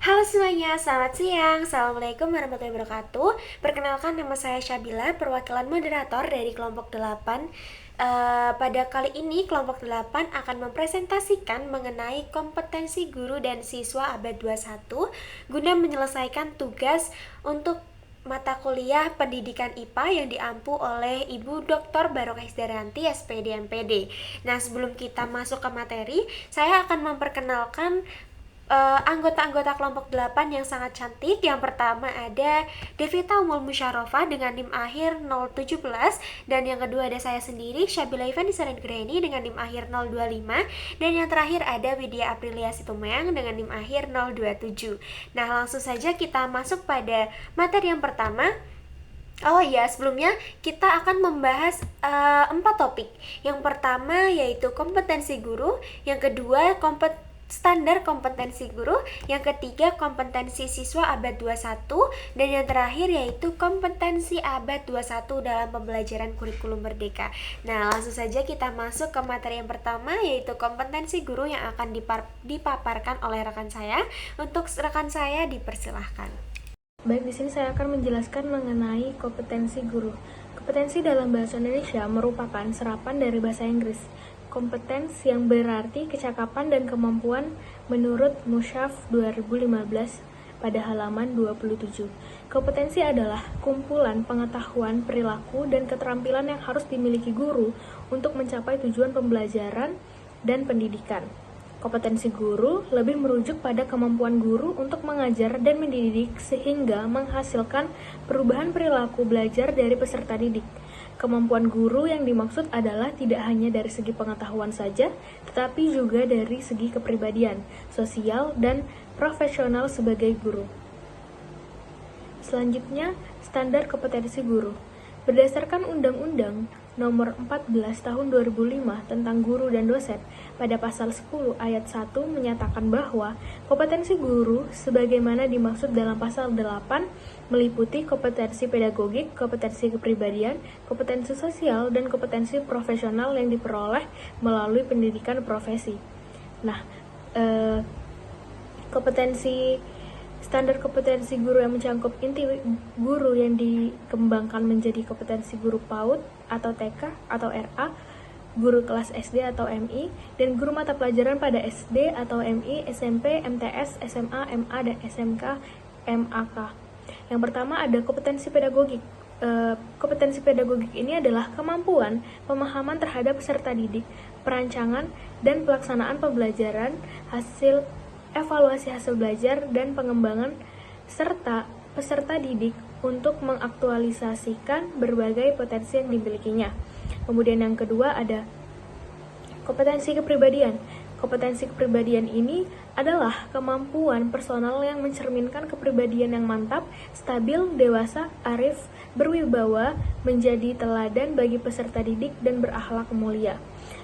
Halo semuanya, selamat siang. Assalamualaikum warahmatullahi wabarakatuh. Perkenalkan, nama saya Syabila, perwakilan moderator dari kelompok 8. Pada kali ini kelompok 8 akan mempresentasikan mengenai kompetensi guru dan siswa abad 21 guna menyelesaikan tugas untuk mata kuliah pendidikan IPA yang diampu oleh Ibu Dr. Barokah Isdarianti, SPD MPD. Nah, sebelum kita masuk ke materi, saya akan memperkenalkan anggota-anggota kelompok 8 yang sangat cantik. Yang pertama ada Devita Umul Musyarofa dengan NIM akhir 017, dan yang kedua ada saya sendiri Syabila Ivan Disarendgreni dengan NIM akhir 025, dan yang terakhir ada Widya Aprilia Situmeang dengan NIM akhir 027. Nah, langsung saja kita masuk pada materi yang pertama. Oh iya, sebelumnya kita akan membahas 4 topik. Yang pertama yaitu kompetensi guru, yang kedua standar kompetensi guru, yang ketiga kompetensi siswa abad 21, dan yang terakhir yaitu kompetensi abad 21 dalam pembelajaran kurikulum merdeka. Nah, langsung saja kita masuk ke materi yang pertama yaitu kompetensi guru yang akan dipaparkan oleh rekan saya. Untuk rekan saya dipersilahkan. Baik, di sini saya akan menjelaskan mengenai kompetensi guru. Kompetensi dalam bahasa Indonesia merupakan serapan dari bahasa Inggris. Kompetens yang berarti kecakapan dan kemampuan menurut Musyaf 2015 pada halaman 27. Kompetensi adalah kumpulan pengetahuan, perilaku, dan keterampilan yang harus dimiliki guru untuk mencapai tujuan pembelajaran dan pendidikan. Kompetensi guru lebih merujuk pada kemampuan guru untuk mengajar dan mendidik sehingga menghasilkan perubahan perilaku belajar dari peserta didik. Kemampuan guru yang dimaksud adalah tidak hanya dari segi pengetahuan saja, tetapi juga dari segi kepribadian, sosial, dan profesional sebagai guru. Selanjutnya, standar kompetensi guru. Berdasarkan Undang-Undang Nomor 14 Tahun 2005 tentang Guru dan Dosen, pada pasal 10 ayat 1 menyatakan bahwa kompetensi guru sebagaimana dimaksud dalam pasal 8 meliputi kompetensi pedagogik, kompetensi kepribadian, kompetensi sosial, dan kompetensi profesional yang diperoleh melalui pendidikan profesi. Nah, standar kompetensi guru yang mencakup inti guru yang dikembangkan menjadi kompetensi guru PAUD atau TK atau RA, guru kelas SD atau MI, dan guru mata pelajaran pada SD atau MI, SMP, MTS, SMA, MA, dan SMK, MAK. Yang pertama ada kompetensi pedagogik. Kompetensi pedagogik ini adalah kemampuan pemahaman terhadap peserta didik, perancangan dan pelaksanaan pembelajaran, evaluasi hasil belajar, dan pengembangan serta peserta didik untuk mengaktualisasikan berbagai potensi yang dimilikinya. Kemudian yang kedua ada kompetensi kepribadian. Kompetensi kepribadian ini adalah kemampuan personal yang mencerminkan kepribadian yang mantap, stabil, dewasa, arif, berwibawa, menjadi teladan bagi peserta didik, dan berakhlak mulia.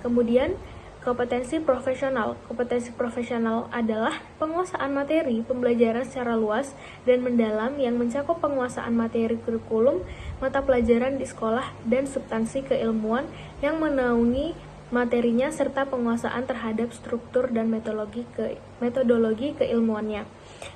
Kemudian kompetensi profesional. Kompetensi profesional adalah penguasaan materi pembelajaran secara luas dan mendalam yang mencakup penguasaan materi kurikulum, mata pelajaran di sekolah, dan substansi keilmuan yang menaungi materinya serta penguasaan terhadap struktur dan metodologi keilmuannya.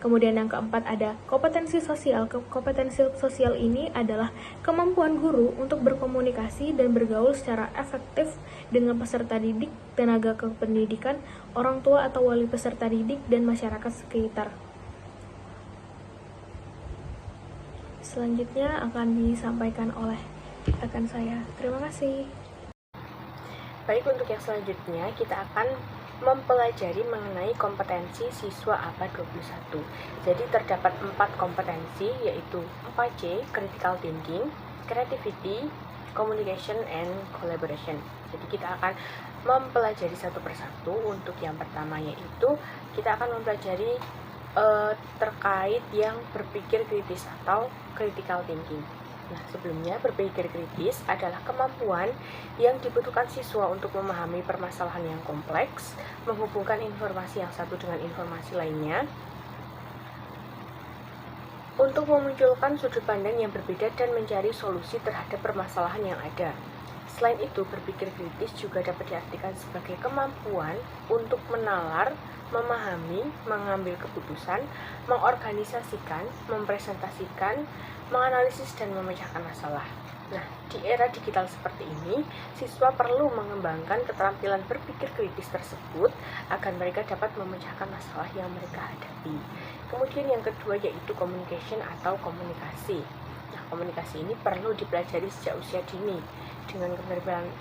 Kemudian yang keempat ada kompetensi sosial. Kompetensi sosial ini adalah kemampuan guru untuk berkomunikasi dan bergaul secara efektif dengan peserta didik, tenaga kependidikan, orang tua atau wali peserta didik, dan masyarakat sekitar. Selanjutnya akan disampaikan oleh rekan saya. Terima kasih. Baik, untuk yang selanjutnya kita akan mempelajari mengenai kompetensi siswa abad 21. Jadi terdapat 4 kompetensi, yaitu 4C, critical thinking, creativity, communication, and collaboration. Jadi kita akan mempelajari satu persatu. Untuk yang pertama yaitu kita akan mempelajari terkait yang berpikir kritis atau critical thinking. Nah, sebelumnya berpikir kritis adalah kemampuan yang dibutuhkan siswa untuk memahami permasalahan yang kompleks, menghubungkan informasi yang satu dengan informasi lainnya, untuk memunculkan sudut pandang yang berbeda dan mencari solusi terhadap permasalahan yang ada. Selain itu, berpikir kritis juga dapat diartikan sebagai kemampuan untuk menalar, memahami, mengambil keputusan, mengorganisasikan, mempresentasikan, menganalisis, dan memecahkan masalah. Nah, di era digital seperti ini, siswa perlu mengembangkan keterampilan berpikir kritis tersebut agar mereka dapat memecahkan masalah yang mereka hadapi. Kemudian yang kedua yaitu communication atau komunikasi. Nah, komunikasi ini perlu dipelajari sejak usia dini. Dengan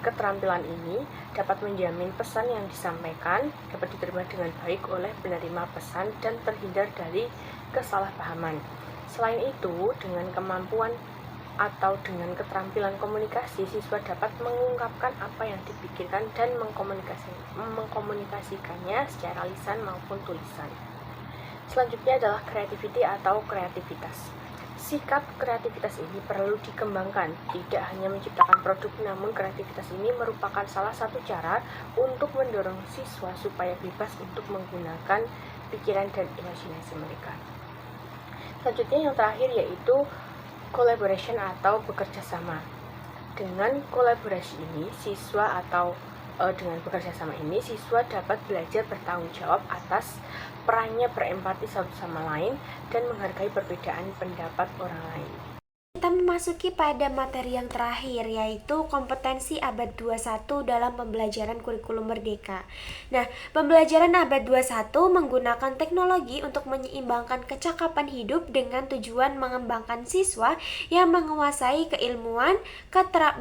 keterampilan ini dapat menjamin pesan yang disampaikan dapat diterima dengan baik oleh penerima pesan dan terhindar dari kesalahpahaman. Selain itu, dengan kemampuan atau dengan keterampilan komunikasi, siswa dapat mengungkapkan apa yang dipikirkan dan mengkomunikasikannya secara lisan maupun tulisan. Selanjutnya adalah creativity atau kreativitas. Sikap kreativitas ini perlu dikembangkan, tidak hanya menciptakan produk, namun kreativitas ini merupakan salah satu cara untuk mendorong siswa supaya bebas untuk menggunakan pikiran dan imajinasi mereka. Selanjutnya yang terakhir yaitu collaboration atau bekerja sama. Dengan kolaborasi ini, dengan bekerja sama ini, siswa dapat belajar bertanggung jawab atas perannya, berempati satu sama lain, dan menghargai perbedaan pendapat orang lain. Kita memasuki pada materi yang terakhir, yaitu kompetensi abad 21 dalam pembelajaran kurikulum merdeka. Nah, pembelajaran abad 21 menggunakan teknologi untuk menyeimbangkan kecakapan hidup dengan tujuan mengembangkan siswa yang menguasai keilmuan,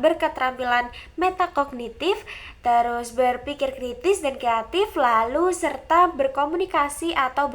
berketerampilan metakognitif, terus berpikir kritis dan kreatif, lalu serta berkomunikasi atau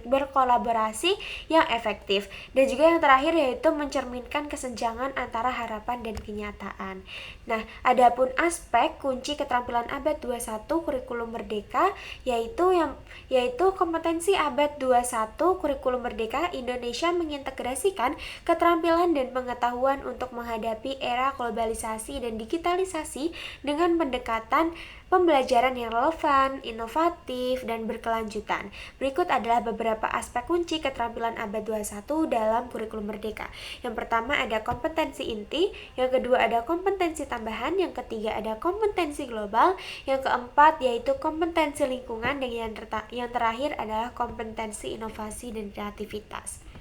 berkolaborasi yang efektif. Dan juga yang terakhir yaitu mencerminkan kesenjangan antara harapan dan kenyataan. Nah, adapun aspek kunci keterampilan abad 21 kurikulum merdeka yaitu kompetensi abad 21 kurikulum merdeka Indonesia mengintegrasikan keterampilan dan pengetahuan untuk menghadapi era globalisasi dan digitalisasi dengan pendekatan pembelajaran yang relevan, inovatif, dan berkelanjutan. Berikut adalah beberapa aspek kunci keterampilan abad 21 dalam kurikulum merdeka. Yang pertama ada kompetensi inti, yang kedua ada kompetensi tambahan, yang ketiga ada kompetensi global, yang keempat yaitu kompetensi lingkungan, dan yang terakhir adalah kompetensi inovasi dan kreativitas.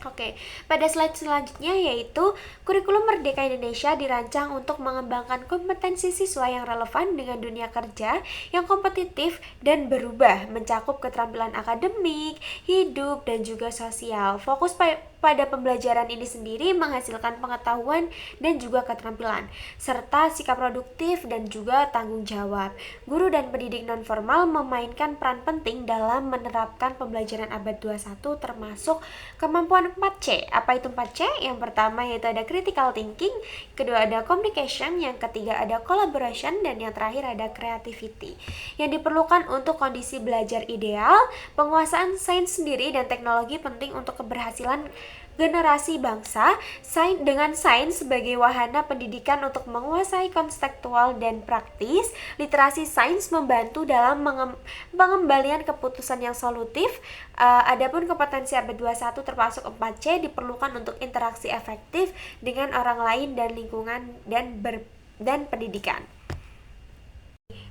Oke, pada slide selanjutnya yaitu kurikulum Merdeka Indonesia dirancang untuk mengembangkan kompetensi siswa yang relevan dengan dunia kerja, yang kompetitif dan berubah, mencakup keterampilan akademik, hidup, dan juga sosial. Fokus pada pembelajaran ini sendiri menghasilkan pengetahuan dan juga keterampilan, serta sikap produktif dan juga tanggung jawab. Guru dan pendidik non-formal memainkan peran penting dalam menerapkan pembelajaran abad 21 termasuk kemampuan 4C. Apa itu 4C? Yang pertama yaitu ada critical thinking, kedua ada communication, yang ketiga ada collaboration, dan yang terakhir ada creativity. Yang diperlukan untuk kondisi belajar ideal, penguasaan sains sendiri dan teknologi penting untuk keberhasilan generasi bangsa dengan sains sebagai wahana pendidikan untuk menguasai konseptual dan praktis. Literasi sains membantu dalam pengembalian keputusan yang solutif. Adapun kompetensi abad 21 termasuk 4C diperlukan untuk interaksi efektif dengan orang lain dan lingkungan dan pendidikan.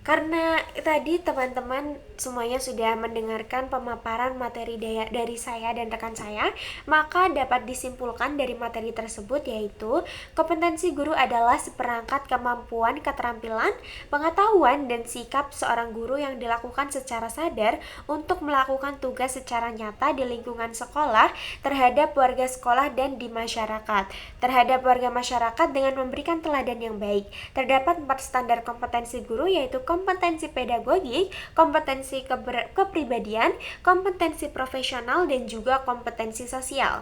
Karena tadi teman-teman semuanya sudah mendengarkan pemaparan materi dari saya dan rekan saya, maka dapat disimpulkan dari materi tersebut yaitu kompetensi guru adalah seperangkat kemampuan, keterampilan, pengetahuan, dan sikap seorang guru yang dilakukan secara sadar untuk melakukan tugas secara nyata di lingkungan sekolah, terhadap warga sekolah dan di masyarakat. Terhadap warga masyarakat dengan memberikan teladan yang baik. Terdapat 4 standar kompetensi guru yaitu kompetensi pedagogik, kompetensi kepribadian, kompetensi profesional, dan juga kompetensi sosial.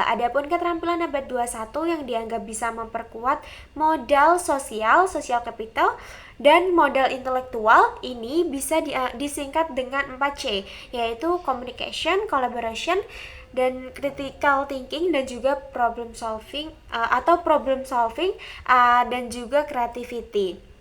Adapun keterampilan abad 21 yang dianggap bisa memperkuat modal social capital, dan modal intelektual ini bisa disingkat dengan 4C, yaitu communication, collaboration, dan critical thinking, dan juga problem solving dan juga creativity.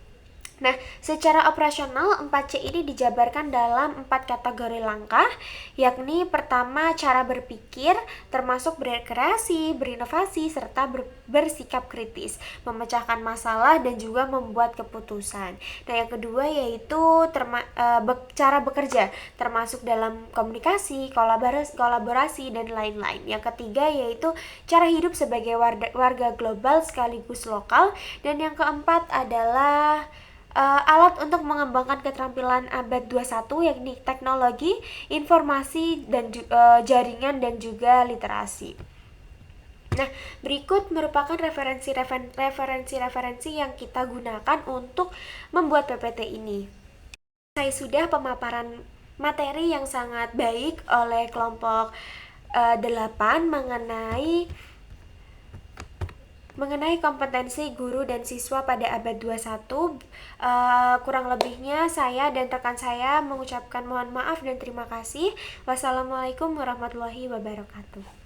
Nah, secara operasional 4C ini dijabarkan dalam 4 kategori langkah, yakni pertama cara berpikir, termasuk berkreasi, berinovasi, serta bersikap kritis, memecahkan masalah dan juga membuat keputusan. Nah, yang kedua yaitu cara bekerja, termasuk dalam komunikasi, kolaborasi dan lain-lain. Yang ketiga yaitu cara hidup sebagai warga global sekaligus lokal, dan yang keempat adalah alat untuk mengembangkan keterampilan abad 21, yakni teknologi, informasi, dan jaringan dan juga literasi. Nah, berikut merupakan referensi yang kita gunakan untuk membuat PPT ini. Saya sudah pemaparan materi yang sangat baik oleh kelompok 8 mengenai kompetensi guru dan siswa pada abad 21. Kurang lebihnya saya dan rekan saya mengucapkan mohon maaf dan terima kasih. Wassalamualaikum warahmatullahi wabarakatuh.